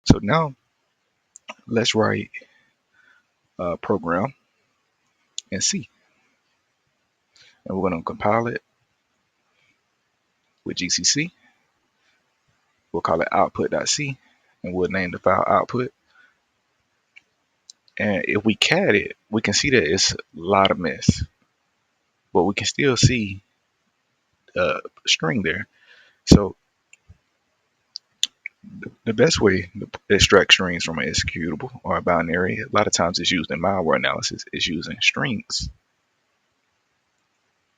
So now let's write a program in C, and we're going to compile it with GCC. We'll call it output.c, and we'll name the file output. And if we cat it, we can see that it's a lot of mess, but we can still see a string there. So the best way to extract strings from an executable or a binary, a lot of times it's used in malware analysis, is using strings.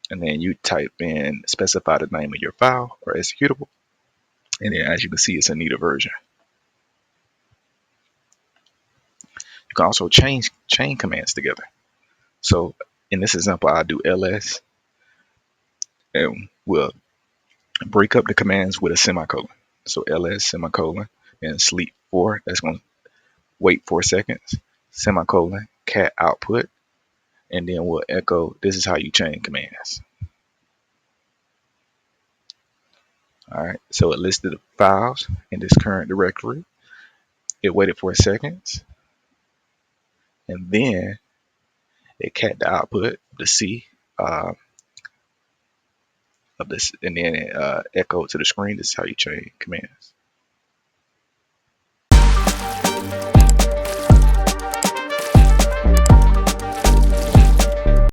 And then you type in, specify the name of your file or executable. And then as you can see, it's a neater version. You can also chain commands together. So in this example, I'll do ls, and we'll break up the commands with a semicolon. So ls semicolon and sleep 4, that's going to wait 4 seconds, semicolon, cat output, and then we'll echo, this is how you chain commands. All right, so it listed the files in this current directory. It waited 4 seconds, and then it cat the output, the C of this, and then it echoed to the screen. This is how you chain commands.